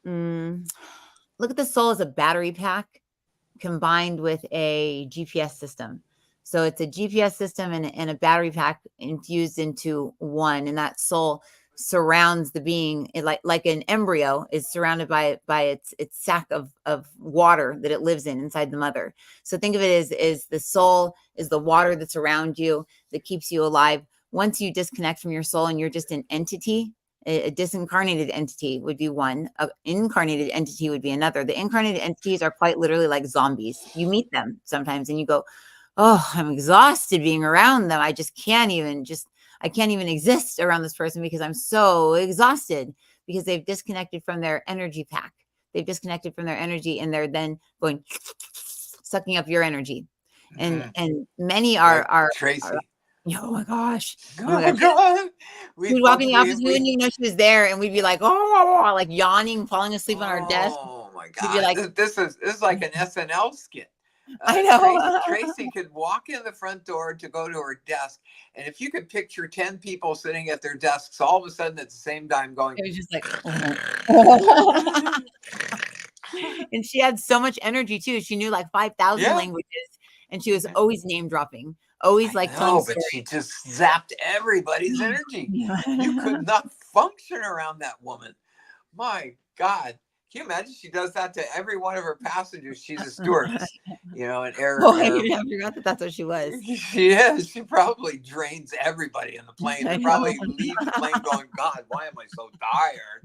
look at the soul as a battery pack combined with a GPS system. So it's a GPS system and a battery pack infused into one, and that soul surrounds the being, like an embryo is surrounded by its sack of water that it lives inside the mother. So think of it as the soul is the water that's around you that keeps you alive. Once you disconnect from your soul and you're just an entity, a disincarnated entity would be one. An incarnated entity would be another. The incarnated entities are quite literally like zombies. You meet them sometimes and you go, oh, I'm exhausted being around them. I can't even exist around this person because I'm so exhausted, because they've disconnected from their energy pack. They've disconnected from their energy, and they're then going sucking up your energy. And many are Tracy. Oh my gosh. Oh God. We'd walk in the office, we wouldn't even know she was there, and we'd be like, oh, like yawning, falling asleep on our desk. Oh my We'd be God. like, This is like an SNL skit. I know. Tracy could walk in the front door to go to her desk, and if you could picture 10 people sitting at their desks, all of a sudden at the same time going, It was just like, and she had so much energy too. She knew like 5,000 languages, and she was always name dropping, always like telling stories. But she just zapped everybody's energy. You could not function around that woman. My God. Can you imagine she does that to every one of her passengers? She's a stewardess, an air. I forgot that that's what she was. She is. She probably drains everybody in the plane. They probably leave the plane going, God, why am I so tired?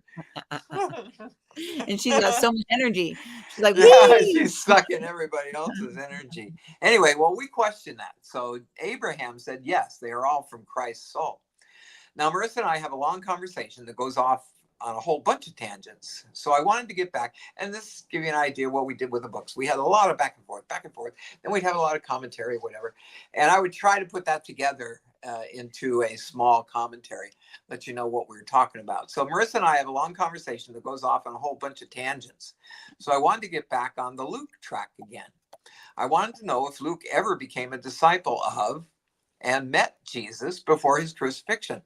And she's got so much energy. She's like, she's sucking everybody else's energy. Anyway, well, we question that. So Abraham said, yes, they are all from Christ's soul. Now, Marissa and I have a long conversation that goes off on a whole bunch of tangents. So I wanted to get back, and this give you an idea what we did with the books. We had a lot of back and forth. Then we'd have a lot of commentary, whatever. And I would try to put that together into a small commentary, let you know what we were talking about. So Marissa and I have a long conversation that goes off on a whole bunch of tangents. So I wanted to get back on the Luke track again. I wanted to know if Luke ever became a disciple of and met Jesus before his crucifixion.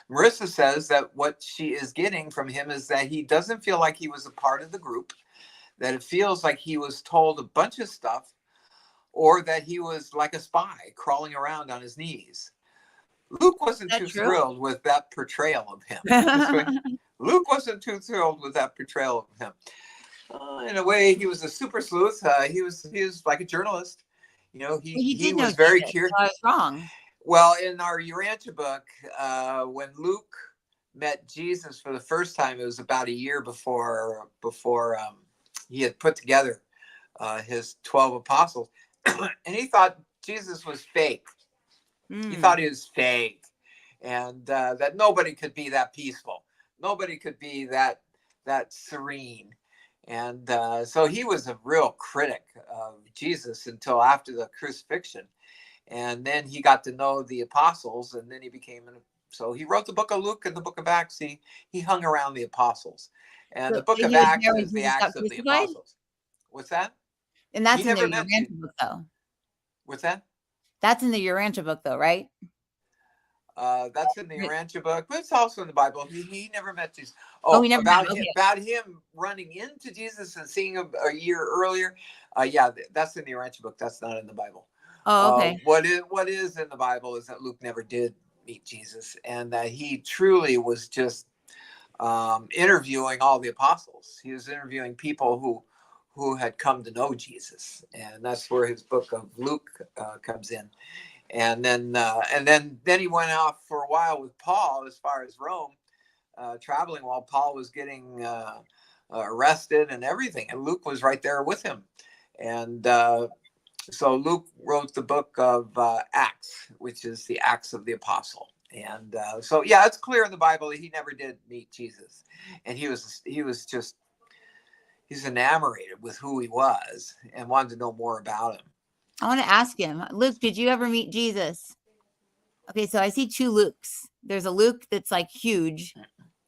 Marissa says that what she is getting from him is that he doesn't feel like he was a part of the group, that it feels like he was told a bunch of stuff, or that he was like a spy crawling around on his knees. Luke wasn't too thrilled with that portrayal of him. Luke wasn't too thrilled with that portrayal of him. In a way, he was a super sleuth. He was like a journalist. He was very curious. I was wrong. Well, in our Urantia book, when Luke met Jesus for the first time, it was about a year before he had put together his 12 apostles. And he thought Jesus was fake. He thought he was fake. And that nobody could be that peaceful. Nobody could be that serene. And so he was a real critic of Jesus until after the crucifixion. And then he got to know the apostles, and then he so he wrote the book of Luke and the book of Acts. He hung around the apostles. And the book of Acts is the Acts of the apostles. What's that? And that's in the Urantia book, though. What's that? That's in the Urantia book, though, right? That's in the Right. Urantia book, but it's also in the Bible. He never met Jesus. Oh, Oh, we never met him. Okay. about him running into Jesus and seeing him a year earlier. That's in the Urantia book. That's not in the Bible. Oh, okay. What is in the Bible is that Luke never did meet Jesus, and that he truly was just interviewing all the apostles. He was interviewing people who had come to know Jesus, and that's where his book of Luke comes in. And then he went off for a while with Paul as far as Rome, traveling while Paul was getting arrested and everything, and Luke was right there with him. And so Luke wrote the book of Acts, which is the Acts of the Apostle. And so it's clear in the Bible that he never did meet Jesus, and he's enamored with who he was and wanted to know more about him. I want to ask him, Luke, did you ever meet Jesus? Okay, so I see two Lukes. There's a Luke that's like huge,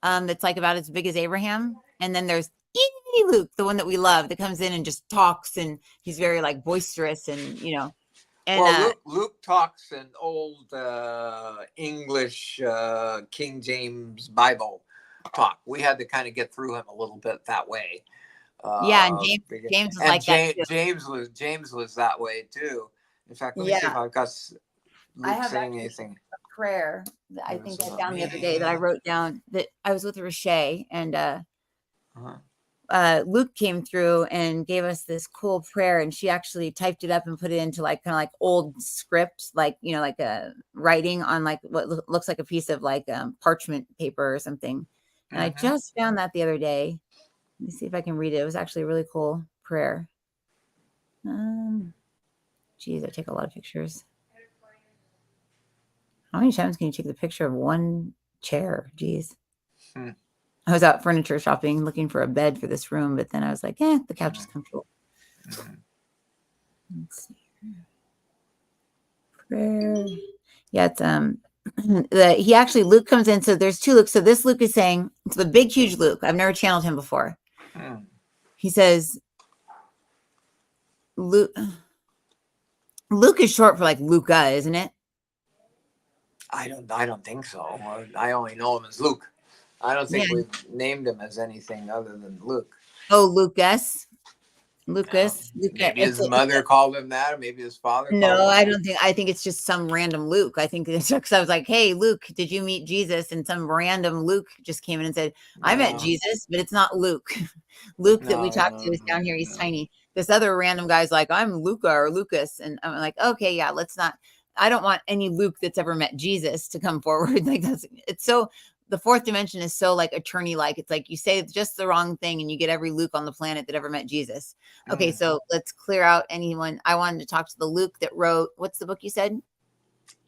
that's like about as big as Abraham, and then there's itty Luke, the one that we love, that comes in and just talks, and he's very like boisterous, and And well, Luke talks in old English King James Bible talk. We had to kind of get through him a little bit that way. And James was like that too. James was that way too. In fact, let me see if I've got Luke saying anything. Prayer that I think I found the other day that I wrote down, that I was with Roche, and Luke came through and gave us this cool prayer, and she actually typed it up and put it into like kind of like old script, like like a writing on like what looks like a piece of like parchment paper or something. And I just found that the other day. Let me see if I can read it. It was actually a really cool prayer. Geez, I take a lot of pictures. How many times can you take the picture of one chair? Geez. I was out furniture shopping looking for a bed for this room, but then I was like, the couch is comfortable. Let's see. Prayer. Yeah, it's he actually, Luke comes in. So there's two Lukes. So this Luke is saying, it's the big, huge Luke. I've never channeled him before. He says, Luke is short for like Luca, isn't it? I don't think so. I only know him as Luke. I don't think we've named him as anything other than Luke. Oh, Lucas. Maybe his mother called him that, or maybe his father. No, I don't think. I think it's just some random Luke. I think it's because I was like, "Hey, Luke, did you meet Jesus?" And some random Luke just came in and said, "I met Jesus," but it's not Luke. Luke that we talked to is down here. He's tiny. This other random guy's like, "I'm Luca or Lucas," and I'm like, "Okay, yeah, let's not." I don't want any Luke that's ever met Jesus to come forward. Like it's so. The fourth dimension is so like attorney-like. It's like you say just the wrong thing and you get every Luke on the planet that ever met Jesus. Okay, so let's clear out anyone. I wanted to talk to the Luke that wrote, what's the book you said?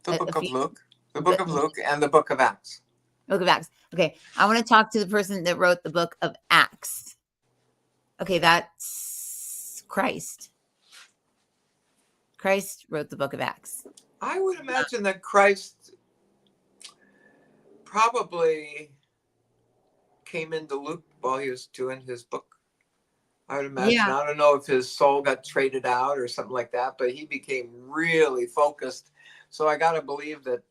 The book of Luke. The book of Luke and the book of Acts. Book of Acts. Okay, I want to talk to the person that wrote the book of Acts. Okay, that's Christ. Christ wrote the book of Acts. I would imagine that Christ probably came into Luke while he was doing his book. I would imagine. I don't know if his soul got traded out or something like that, but he became really focused. So I got to believe that,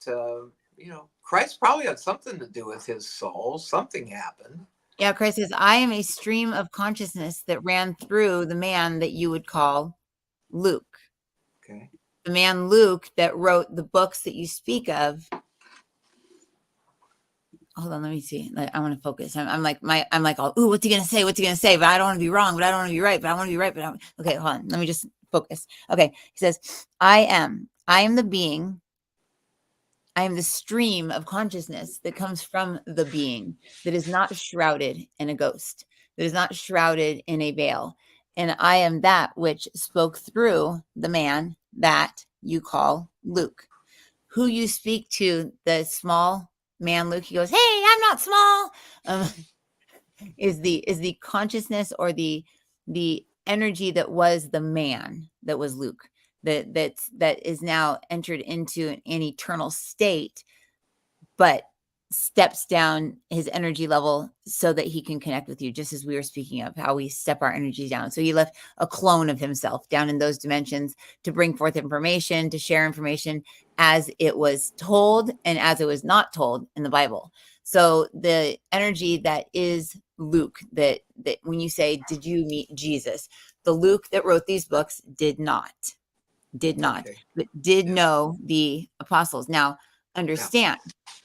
Christ probably had something to do with his soul. Something happened. Yeah, Christ says, I am a stream of consciousness that ran through the man that you would call Luke. Okay. The man Luke that wrote the books that you speak of. Hold on, let me see. I want to focus. I'm like, ooh, what's he gonna say? What's he gonna say? But I don't want to be wrong. But I don't want to be right. But I want to be right. Okay, hold on. Let me just focus. Okay, he says, I am the being. I am the stream of consciousness that comes from the being, that is not shrouded in a ghost, that is not shrouded in a veil, and I am that which spoke through the man that you call Luke, who you speak to, the small man Luke. He goes, hey, I'm not small. Is the consciousness or the energy that was the man that was Luke, that is now entered into an eternal state, but steps down his energy level so that he can connect with you, just as we were speaking of how we step our energy down. So he left a clone of himself down in those dimensions to bring forth information, to share information as it was told and as it was not told in the Bible. So the energy that is Luke, that when you say, did you meet Jesus? The Luke that wrote these books did not, Okay. but did Yeah. know the apostles. Now, understand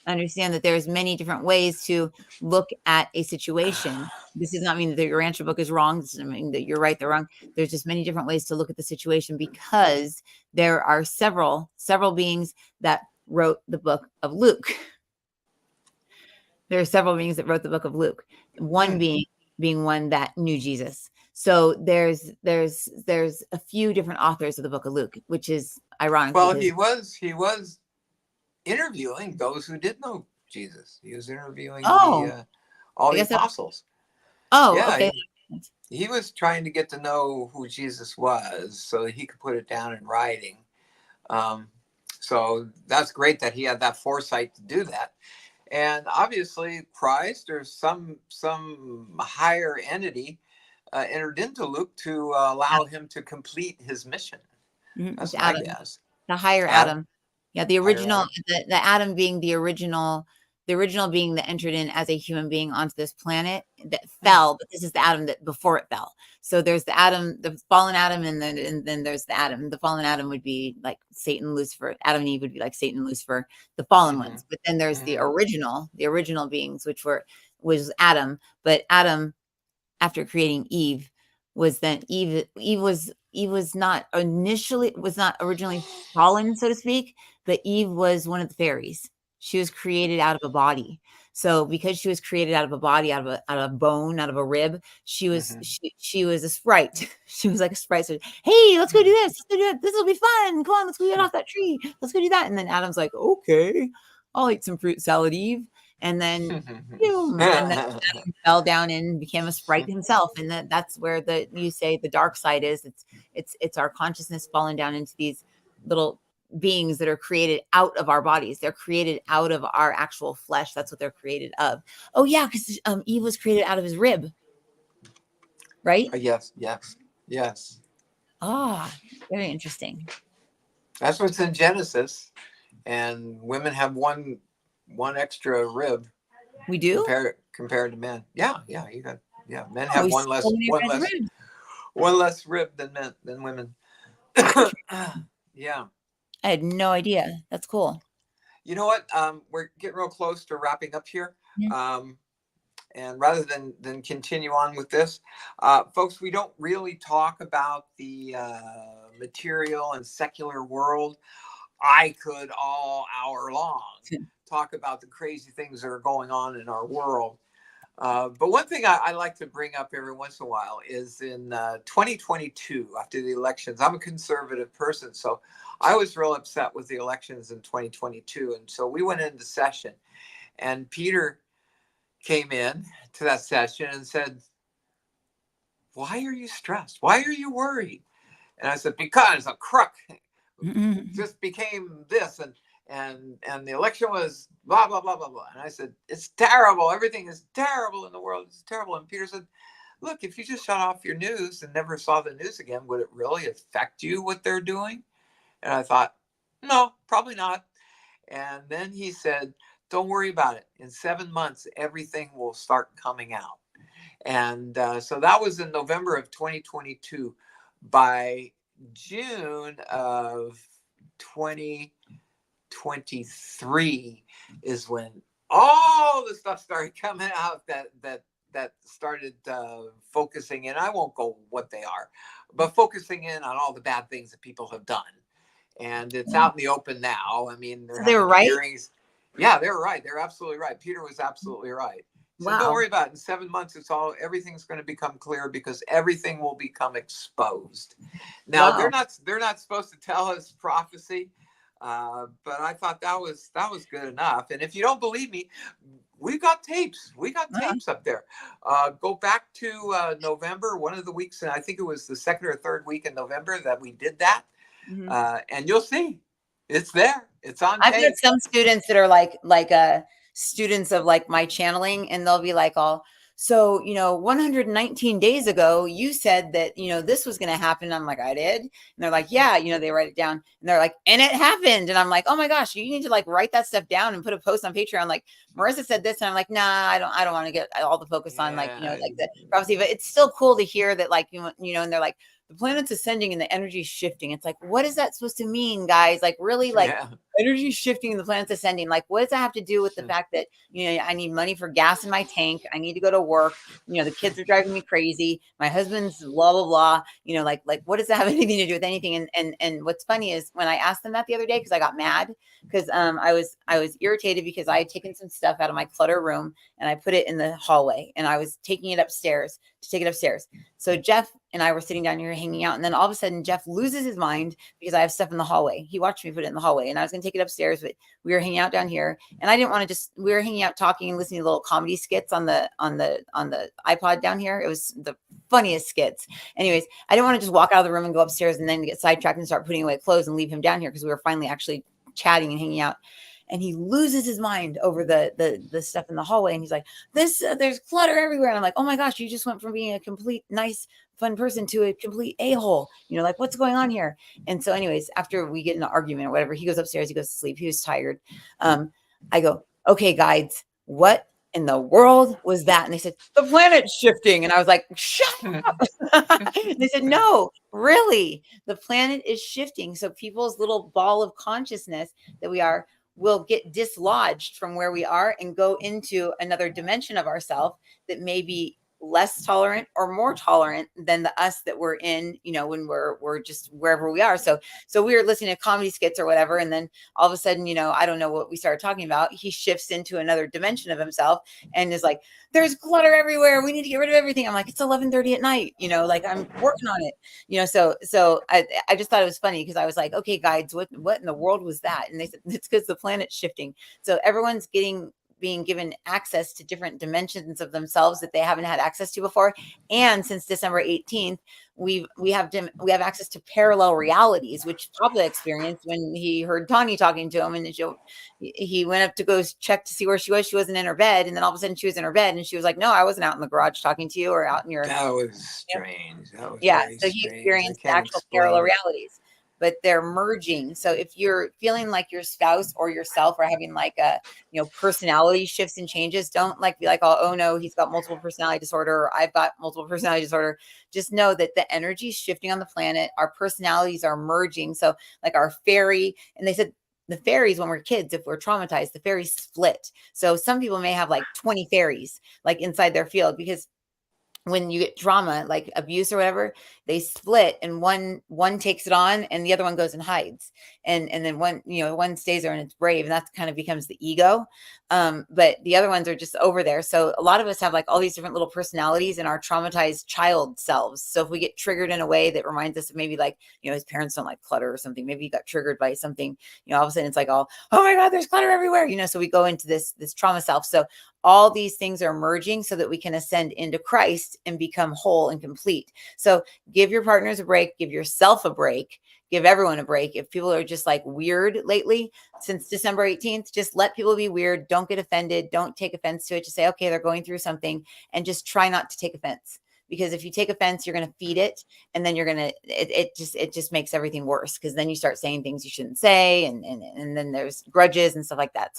that there's many different ways to look at a situation. This does not mean that your answer book is wrong. This doesn't mean that you're right, they're wrong. There's just many different ways to look at the situation, because there are several beings that wrote the book of Luke. There are several beings that wrote the book of Luke. One being one that knew Jesus. So there's a few different authors of the book of Luke, which is ironic. Well, because he was interviewing those who did know Jesus. He was interviewing Oh, all I the guess that, apostles. oh, Yeah, okay. he was trying to get to know who Jesus was so that he could put it down in writing. So that's great that he had that foresight to do that. And obviously Christ or some higher entity entered into Luke to allow him to complete his mission. Mhm. That's It's my Adam, guess. the higher Adam, Adam. Yeah, the higher original, Adam. the Adam being the original being that entered in as a human being onto this planet that fell, but this is the Adam that before it fell. So there's the Adam, the fallen Adam, and then there's the Adam. The fallen Adam would be like Satan, Lucifer. Adam and Eve would be like Satan and Lucifer, the fallen ones. But then there's the original beings, which was Adam. But Adam, after creating Eve, was then Eve was not originally fallen, so to speak, but Eve was one of the fairies. She was created out of a body. So because she was created out of a body, out of a bone, out of a rib, she was a sprite. She was like a sprite. So, hey, let's go do this. Let's go do it. This will be fun. Come on, let's go get off that tree. Let's go do that. And then Adam's like, okay, I'll eat some fruit salad, Eve. And then boom, and then Adam fell down and became a sprite himself. And that's where you say the dark side is. It's our consciousness falling down into these little beings that are created out of our bodies. They're created out of our actual flesh. That's what they're created of. Oh yeah, because Eve was created out of his rib, right? Yes. Ah, very interesting. That's what's in Genesis. And women have one extra rib. We do compared to men. Yeah. Men have one less rib than women. Yeah. I had no idea. That's cool. You know what? We're getting real close to wrapping up here. Yeah. And rather than continue on with this, folks, we don't really talk about the material and secular world. I could all hour long talk about the crazy things that are going on in our world. But one thing I like to bring up every once in a while is in 2022, after the elections. I'm a conservative person, so I was real upset with the elections in 2022. And so we went into session, and Peter came in to that session and said, "Why are you stressed? Why are you worried?" And I said, "Because a crook just became this, and the election was blah, blah, blah, blah, blah." And I said, "It's terrible. Everything is terrible in the world. It's terrible." And Peter said, "Look, if you just shut off your news and never saw the news again, would it really affect you what they're doing?" And I thought, no, probably not. And then he said, "Don't worry about it. In 7 months, everything will start coming out." And so that was in November of 2022. By June of 2023 is when all the stuff started coming out that started focusing in. I won't go what they are, but focusing in on all the bad things that people have done. And it's out in the open now. I mean, So they were right. Hearings. Yeah, they're right. They're absolutely right. Peter was absolutely right. So Wow. don't worry about it. In 7 months, everything's going to become clear, because everything will become exposed. Now, Wow. they're not supposed to tell us prophecy, but I thought that was good enough. And if you don't believe me, we've got tapes. We got tapes up there. Go back to November, one of the weeks, and I think it was the second or third week in November that we did that. And you'll see it's there. It's on tape. I've got some students that are like students of like my channeling, and they'll be like all, so, 119 days ago, you said that, this was going to happen. I'm like, I did. And they're like, yeah, they write it down and they're like, and it happened. And I'm like, oh my gosh, you need to like write that stuff down and put a post on Patreon. Like Marissa said this. And I'm like, nah, I don't want to get all the focus on like, like the prophecy, but it's still cool to hear that like, and they're like, the planet's ascending and the energy shifting. It's like, what is that supposed to mean, guys? Like really like energy shifting and the planet's ascending. Like, what does that have to do with the fact that, I need money for gas in my tank. I need to go to work. The kids are driving me crazy. My husband's blah, blah, blah. Like what does that have anything to do with anything? And what's funny is when I asked them that the other day, because I got mad because I was irritated because I had taken some stuff out of my clutter room and I put it in the hallway and I was taking it upstairs to take it upstairs. So Jeff and I were sitting down here hanging out. And then all of a sudden Jeff loses his mind because I have stuff in the hallway. He watched me put it in the hallway and I was going to take it upstairs, but we were hanging out down here and I didn't want to we were hanging out talking and listening to little comedy skits on the iPod down here. It was the funniest skits. Anyways, I didn't want to just walk out of the room and go upstairs and then get sidetracked and start putting away clothes and leave him down here because we were finally actually chatting and hanging out. And he loses his mind over the stuff in the hallway. And he's like, there's clutter everywhere. And I'm like, oh my gosh, you just went from being a complete nice, fun person to a complete a-hole. Like, what's going on here? And so anyways, after we get in an argument or whatever, he goes upstairs, he goes to sleep. He was tired. I go, okay, guides, what in the world was that? And they said, the planet's shifting. And I was like, shut up. They said, no, really, the planet is shifting. So people's little ball of consciousness that we are will get dislodged from where we are and go into another dimension of ourselves that may be less tolerant or more tolerant than the us that we're in, when we're just wherever we are. So we were listening to comedy skits or whatever. And then all of a sudden, I don't know what we started talking about. He shifts into another dimension of himself and is like, there's clutter everywhere. We need to get rid of everything. I'm like, it's 11:30 at night, like I'm working on it, so I just thought it was funny because I was like, okay, guides, what in the world was that? And they said, it's because the planet's shifting. So everyone's being given access to different dimensions of themselves that they haven't had access to before. And since December 18th, we have access to parallel realities, which Papa experienced when he heard Tani talking to him. And he went up to go check to see where she was. She wasn't in her bed. And then all of a sudden she was in her bed and she was like, no, I wasn't out in the garage talking to you or out in your. That was strange. That was so he experienced actual parallel realities. But they're merging. So if you're feeling like your spouse or yourself are having like a, personality shifts and changes, don't like be like, oh no, he's got multiple personality disorder or I've got multiple personality disorder. Just know that the energy is shifting on the planet. Our personalities are merging. So like our fairy, and they said the fairies, when we're kids, if we're traumatized, the fairies split. So some people may have like 20 fairies like inside their field because when you get trauma, like abuse or whatever, they split and one takes it on and the other one goes and hides. And then one stays there and it's brave and that kind of becomes the ego. But the other ones are just over there. So a lot of us have like all these different little personalities in our traumatized child selves. So if we get triggered in a way that reminds us of maybe like, his parents don't like clutter or something, maybe he got triggered by something, all of a sudden it's like, oh my God, there's clutter everywhere, so we go into this trauma self. So all these things are merging so that we can ascend into Christ and become whole and complete. So give your partners a break, give yourself a break, give everyone a break. If people are just like weird lately, since December 18th, just let people be weird. Don't get offended. Don't take offense to it. Just say, okay, they're going through something and just try not to take offense. Because if you take offense, you're going to feed it. And then you're going to, it just makes everything worse. Because then you start saying things you shouldn't say. And then there's grudges and stuff like that.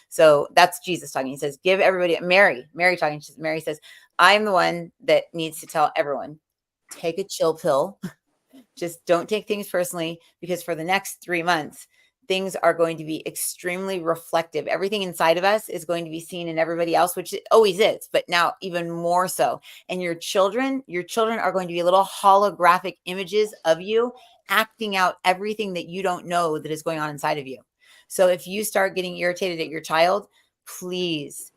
So that's Jesus talking. He says, give everybody, Mary talking. Mary says, I'm the one that needs to tell everyone, take a chill pill. Just don't take things personally, because for the next 3 months, things are going to be extremely reflective. Everything inside of us is going to be seen in everybody else, which it always is, but now even more so. And your children are going to be little holographic images of you acting out everything that you don't know that is going on inside of you. So if you start getting irritated at your child, please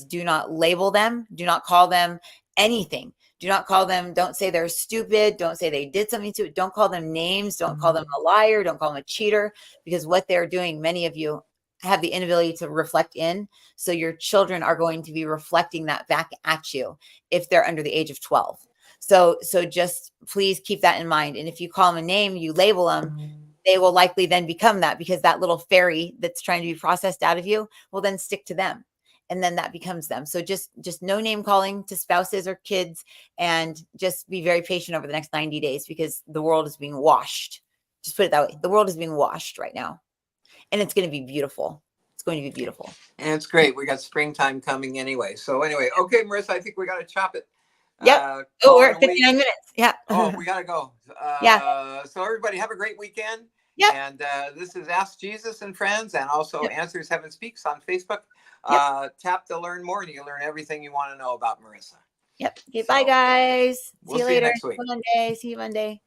do not label them. Do not call them anything. Do not call them, don't say they're stupid. Don't say they did something to it. Don't call them names. Don't call them a liar. Don't call them a cheater, because what they're doing, many of you have the inability to reflect in. So your children are going to be reflecting that back at you if they're under the age of 12. So just please keep that in mind. And if you call them a name, you label them, they will likely then become that, because that little fairy that's trying to be processed out of you will then stick to them. and then that becomes them. So just no name calling to spouses or kids, and just be very patient over the next 90 days, because the world is being washed. Just put it that way. The world is being washed right now, and it's going to be beautiful. It's going to be beautiful. And it's great. We got springtime coming anyway. So anyway, okay, Marissa, I think we got to chop it. Yep. Oh, we're at 59 minutes. Yeah. Oh, we got to go. Yeah. So everybody have a great weekend. Yep. And this is Ask Jesus and Friends, and also Answers Heaven Speaks on Facebook. Tap to learn more, and you learn everything you want to know about Marissa. Yep. Okay, bye, guys. We'll see you next week. Monday. See you Monday.